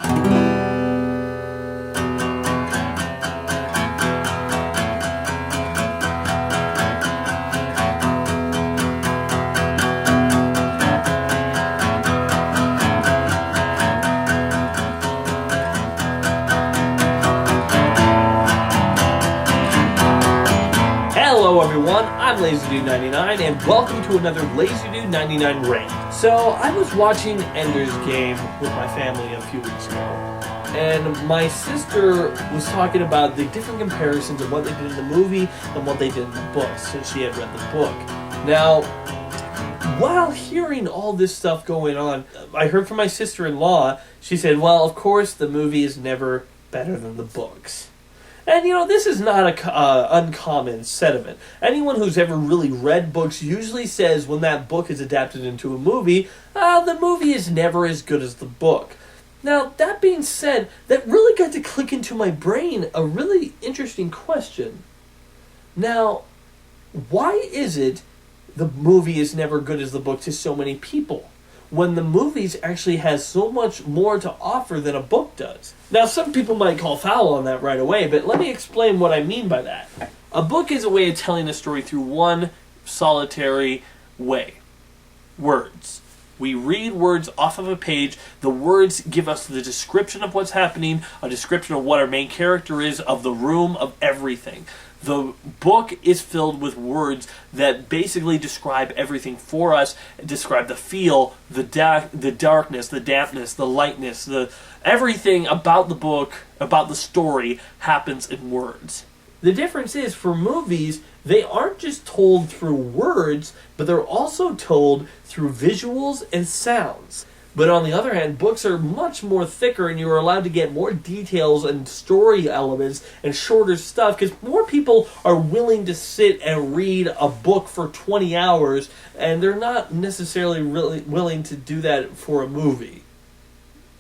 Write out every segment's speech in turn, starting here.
Hello everyone, I'm LazyDude99 and welcome to another LazyDude99 rant. So I was watching Ender's Game with my family a few weeks ago, and my sister was talking about the different comparisons of what they did in the movie and what they did in the book, since she had read the book. Now, while hearing all this stuff going on, I heard from my sister-in-law. She said, well, of course the movie is never better than the books. And, this is not a uncommon sentiment. Anyone who's ever really read books usually says when that book is adapted into a movie, the movie is never as good as the book. Now, that being said, that really got to click into my brain a really interesting question. Now, why is it the movie is never good as the book to so many people, when the movies actually has so much more to offer than a book does? Now, some people might call foul on that right away, but let me explain what I mean by that. A book is a way of telling a story through one solitary way. Words. We read words off of a page. The words give us the description of what's happening, a description of what our main character is, of the room, of everything. The book is filled with words that basically describe everything for us, describe the feel, the darkness, the dampness, the lightness, everything about the book, about the story, happens in words. The difference is, for movies, they aren't just told through words, but they're also told through visuals and sounds. But on the other hand, books are much more thicker, and you're allowed to get more details and story elements and shorter stuff, because more people are willing to sit and read a book for 20 hours, and they're not necessarily really willing to do that for a movie.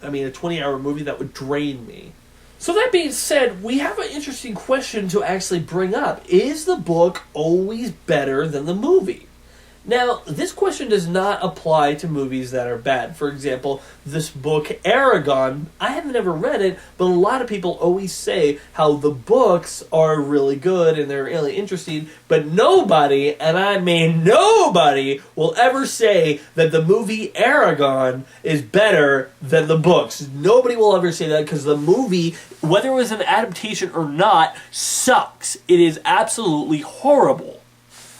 I mean, a 20-hour movie, that would drain me. So that being said, we have an interesting question to actually bring up. Is the book always better than the movie? Now, this question does not apply to movies that are bad. For example, this book, Aragon, I have never read it, but a lot of people always say how the books are really good and they're really interesting, but nobody, and I mean nobody, will ever say that the movie Aragon is better than the books. Nobody will ever say that, because the movie, whether it was an adaptation or not, sucks. It is absolutely horrible.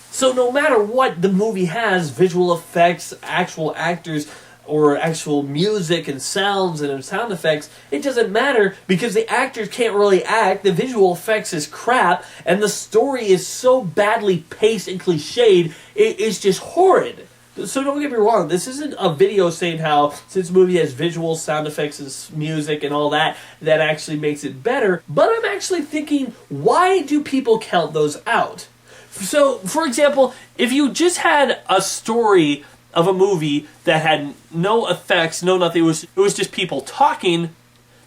So no matter what the movie has, visual effects, actual actors, or actual music and sounds and sound effects, it doesn't matter, because the actors can't really act, the visual effects is crap, and the story is so badly paced and cliched, it's just horrid. So don't get me wrong, this isn't a video saying how, since the movie has visuals, sound effects, and music and all that, that actually makes it better, but I'm actually thinking, why do people count those out? So, for example, if you just had a story of a movie that had no effects, no nothing, it was just people talking,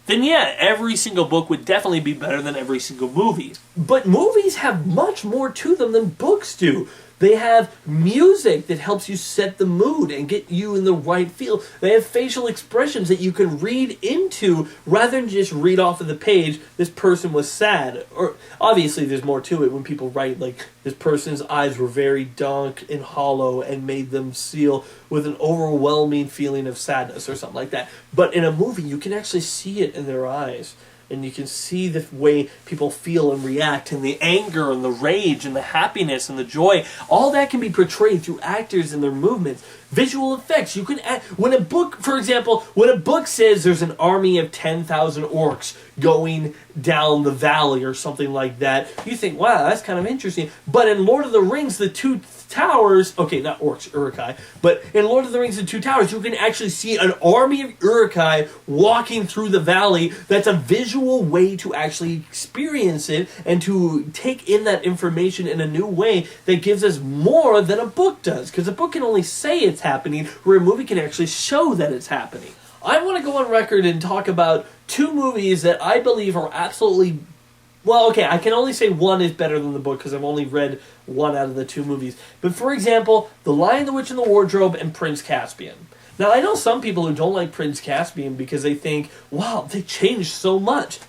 then yeah, every single book would definitely be better than every single movie. But movies have much more to them than books do. They have music that helps you set the mood and get you in the right feel. They have facial expressions that you can read into rather than just read off of the page, this person was sad. Or obviously there's more to it when people write, like, this person's eyes were very dark and hollow and made them seal with an overwhelming feeling of sadness or something like that. But in a movie, you can actually see it in their eyes. And you can see the way people feel and react, and the anger and the rage and the happiness and the joy. All that can be portrayed through actors and their movements. Visual effects. You can add, when a book, for example, when a book says there's an army of 10,000 orcs going down the valley or something like that, you think, wow, that's kind of interesting. But in Lord of the Rings, the Two Towers, okay, not orcs, Uruk-hai, but in Lord of the Rings, the Two Towers, you can actually see an army of Uruk-hai walking through the valley. That's a visual way to actually experience it and to take in that information in a new way that gives us more than a book does. Because a book can only say it's happening, where a movie can actually show that it's happening. I want to go on record and talk about two movies that I believe are absolutely... Well, okay, I can only say one is better than the book because I've only read one out of the two movies. But for example, The Lion, the Witch, and the Wardrobe and Prince Caspian. Now, I know some people who don't like Prince Caspian because they think, wow, they changed so much.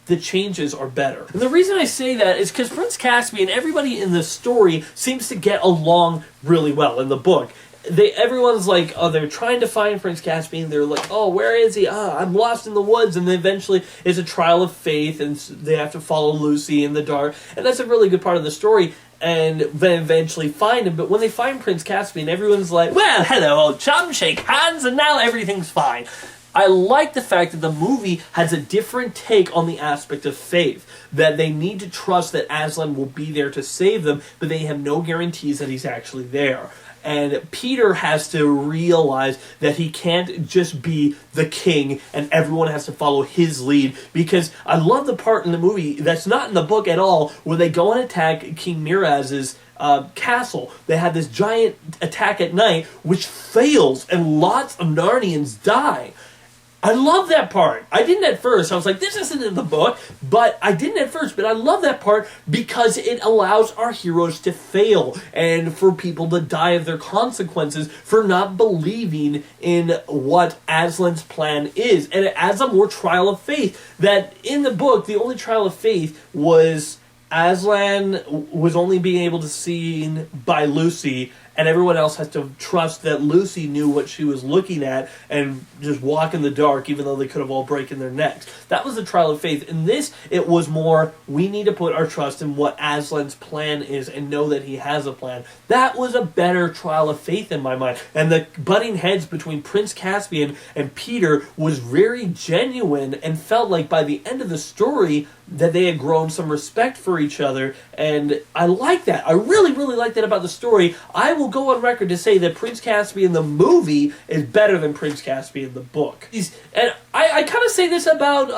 The changes are better. And the reason I say that is because Prince Caspian, everybody in the story seems to get along really well in the book. Everyone's like, oh, they're trying to find Prince Caspian. They're like, oh, where is he? I'm lost in the woods. And then eventually it's a trial of faith, and they have to follow Lucy in the dark. And that's a really good part of the story. And then eventually find him. But when they find Prince Caspian, everyone's like, well, hello, old chum, shake hands, and now everything's fine. I like the fact that the movie has a different take on the aspect of faith. That they need to trust that Aslan will be there to save them, but they have no guarantees that he's actually there. And Peter has to realize that he can't just be the king and everyone has to follow his lead. Because I love the part in the movie that's not in the book at all, where they go and attack King Miraz's castle. They have this giant attack at night, which fails, and lots of Narnians die. I love that part. I didn't at first. I was like, this isn't in the book. But I didn't at first. But I love that part because it allows our heroes to fail and for people to die of their consequences for not believing in what Aslan's plan is. And it adds a more trial of faith. That in the book, the only trial of faith was Aslan was only being able to see seen by Lucy, and everyone else has to trust that Lucy knew what she was looking at and just walk in the dark, even though they could have all broken their necks. That was the trial of faith. In this, it was more, we need to put our trust in what Aslan's plan is and know that he has a plan. That was a better trial of faith in my mind. And the butting heads between Prince Caspian and Peter was very genuine and felt like by the end of the story that they had grown some respect for each other. And I like that. I really, really like that about the story. I will go on record to say that Prince Caspian the movie is better than Prince Caspian the book. And I kind of say this about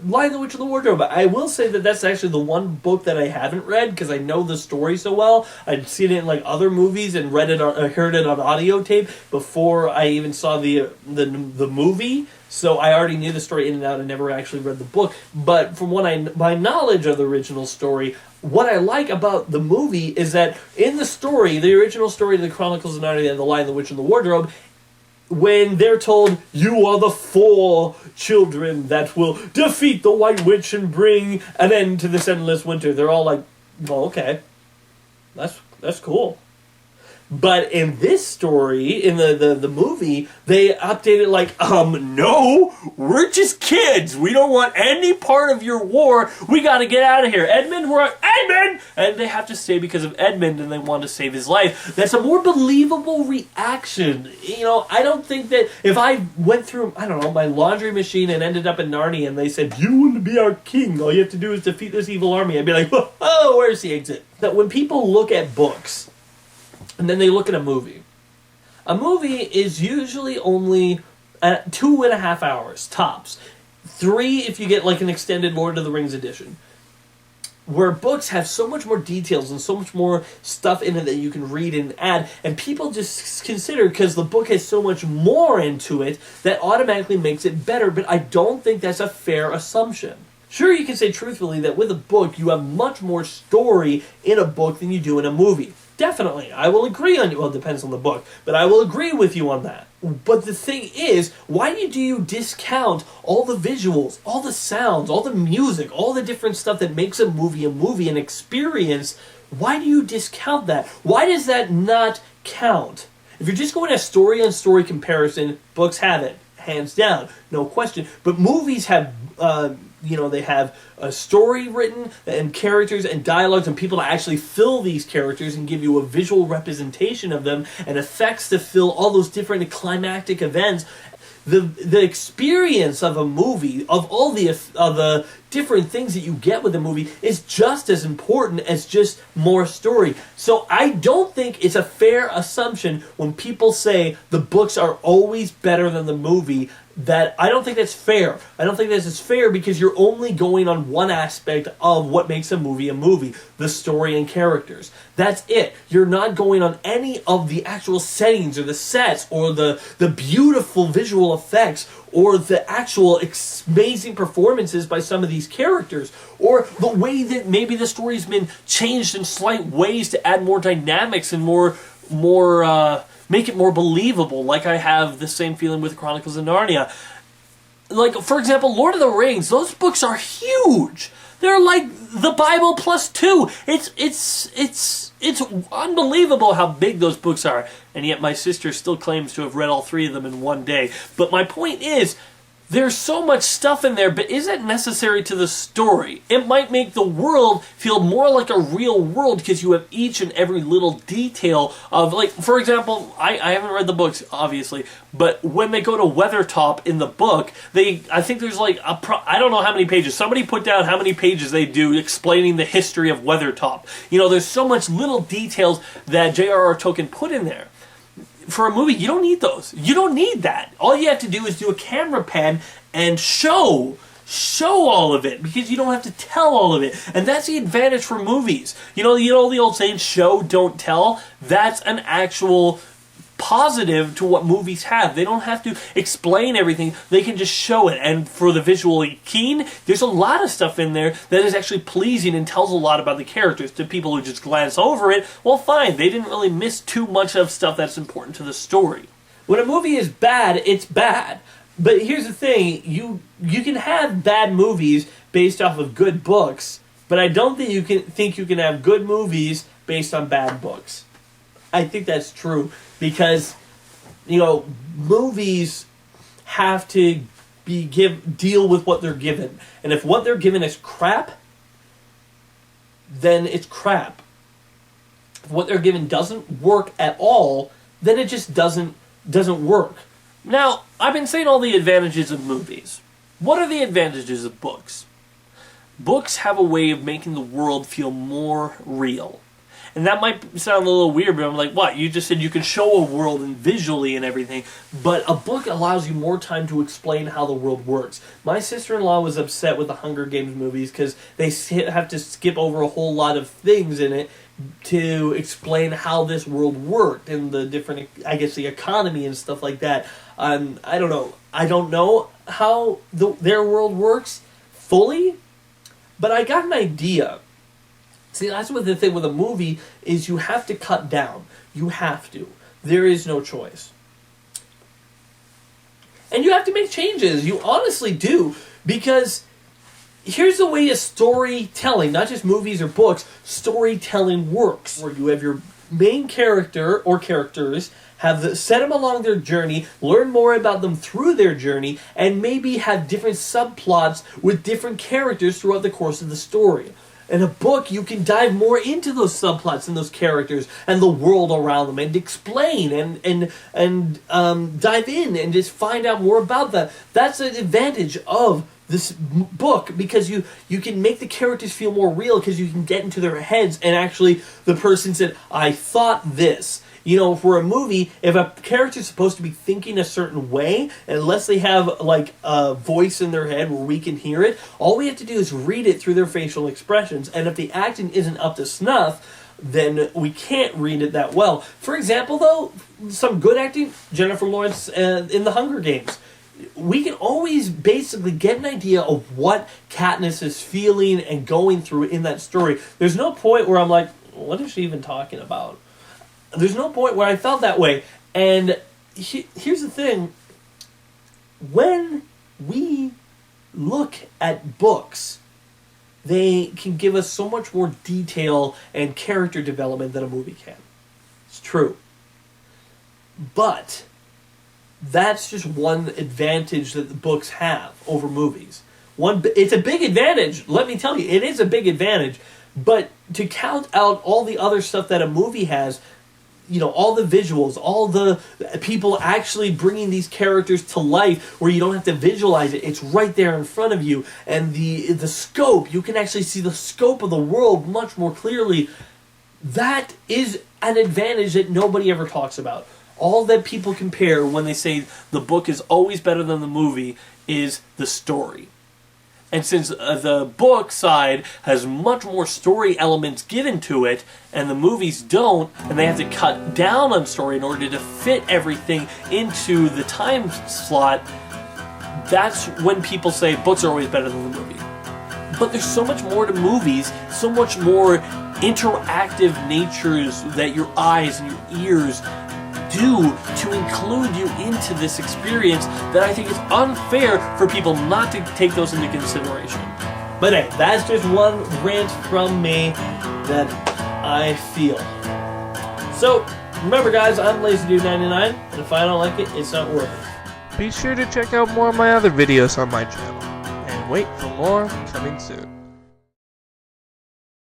Lion, the Witch, and the Wardrobe. I will say that that's actually the one book that I haven't read because I know the story so well. I'd seen it in like other movies and read it heard it on audio tape before I even saw the movie. So I already knew the story in and out and never actually read the book. But from what my knowledge of the original story, what I like about the movie is that in the story, the original story of the Chronicles of Narnia and the Lion, the Witch, and the Wardrobe, when they're told, you are the 4 children that will defeat the White Witch and bring an end to this endless winter, they're all like, well, okay, that's cool. But in this story, in the movie, they updated like, no, we're just kids. We don't want any part of your war. We got to get out of here. Edmund! And they have to stay because of Edmund, and they want to save his life. That's a more believable reaction. You know, I don't think that if I went through, I don't know, my laundry machine and ended up in Narnia, and they said, you want to be our king, all you have to do is defeat this evil army, I'd be like, oh, where's the exit? That when people look at books, and then they look at a movie is usually only 2.5 hours, tops. 3 if you get like an extended Lord of the Rings edition. Where books have so much more details and so much more stuff in it that you can read and add, and people just consider, because the book has so much more into it, that automatically makes it better, but I don't think that's a fair assumption. Sure, you can say truthfully that with a book, you have much more story in a book than you do in a movie. Definitely, I will agree on you. Well, it depends on the book, but I will agree with you on that. But the thing is, why do you discount all the visuals, all the sounds, all the music, all the different stuff that makes a movie, an experience? Why do you discount that? Why does that not count? If you're just going a story-on-story comparison, books have it, hands down, no question. But movies have, they have a story written and characters and dialogues and people to actually fill these characters and give you a visual representation of them and effects to fill all those different climactic events. The experience of a movie, of all the different things that you get with a movie, is just as important as just more story. So I don't think it's a fair assumption when people say the books are always better than the movie. That I don't think that's fair. I don't think this is fair because you're only going on one aspect of what makes a movie, the story and characters. That's it. You're not going on any of the actual settings or the sets or the beautiful visual effects or the actual amazing performances by some of these characters, or the way that maybe the story's been changed in slight ways to add more dynamics and more make it more believable, like I have the same feeling with Chronicles of Narnia. Like, for example, Lord of the Rings, those books are huge. They're like the Bible plus 2. It's unbelievable how big those books are. And yet my sister still claims to have read all 3 of them in one day. But my point is, there's so much stuff in there, but is it necessary to the story? It might make the world feel more like a real world because you have each and every little detail of, like, for example, I haven't read the books, obviously, but when they go to Weathertop in the book, I think there's like, I don't know how many pages. Somebody put down how many pages they do explaining the history of Weathertop. You know, there's so much little details that J.R.R. Tolkien put in there. For a movie, you don't need those. You don't need that. All you have to do is do a camera pan and show all of it, because you don't have to tell all of it. And that's the advantage for movies. You know the old saying, show, don't tell? That's an actual positive to what movies have. They don't have to explain everything. They can just show it. And for the visually keen, there's a lot of stuff in there that is actually pleasing and tells a lot about the characters. To people who just glance over it, well, fine. They didn't really miss too much of stuff that's important to the story. When a movie is bad, it's bad. But here's the thing. You can have bad movies based off of good books, but I don't think you can have good movies based on bad books. I think that's true. Because, you know, movies have to deal with what they're given. And if what they're given is crap, then it's crap. If what they're given doesn't work at all, then it just doesn't work. Now, I've been saying all the advantages of movies. What are the advantages of books? Books have a way of making the world feel more real. And that might sound a little weird, but I'm like, what? You just said you can show a world and visually and everything, but a book allows you more time to explain how the world works. My sister-in-law was upset with the Hunger Games movies because they have to skip over a whole lot of things in it to explain how this world worked and the different, I guess, the economy and stuff like that. I don't know. I don't know how their world works fully, but I got an idea. See, that's what the thing with a movie is. You have to cut down. You have to. There is no choice. And you have to make changes. You honestly do. Because here's the way a storytelling, not just movies or books, storytelling works. Where you have your main character or characters, set them along their journey, learn more about them through their journey, and maybe have different subplots with different characters throughout the course of the story. In a book, you can dive more into those subplots and those characters and the world around them and explain and dive in and just find out more about that. That's an advantage of this book, because you can make the characters feel more real, because you can get into their heads and actually the person said, I thought this. You know, for a movie, if a character's supposed to be thinking a certain way, unless they have, like, a voice in their head where we can hear it, all we have to do is read it through their facial expressions. And if the acting isn't up to snuff, then we can't read it that well. For example, though, some good acting, Jennifer Lawrence in The Hunger Games. We can always basically get an idea of what Katniss is feeling and going through in that story. There's no point where I'm like, what is she even talking about? There's no point where I felt that way. And here's the thing. When we look at books, they can give us so much more detail and character development than a movie can. It's true. But that's just one advantage that the books have over movies. It's a big advantage. Let me tell you, it is a big advantage. But to count out all the other stuff that a movie has, you know, all the visuals, all the people actually bringing these characters to life where you don't have to visualize it. It's right there in front of you. And the scope, you can actually see the scope of the world much more clearly. That is an advantage that nobody ever talks about. All that people compare when they say the book is always better than the movie is the story. And since the book side has much more story elements given to it, and the movies don't, and they have to cut down on story in order to fit everything into the time slot, that's when people say books are always better than the movie. But there's so much more to movies, so much more interactive natures that your eyes and your ears do do to include you into this experience that I think is unfair for people not to take those into consideration. But hey, that's just one rant from me that I feel. So, remember guys, I'm LazyDude99, and if I don't like it, it's not worth it. Be sure to check out more of my other videos on my channel, and wait for more coming soon.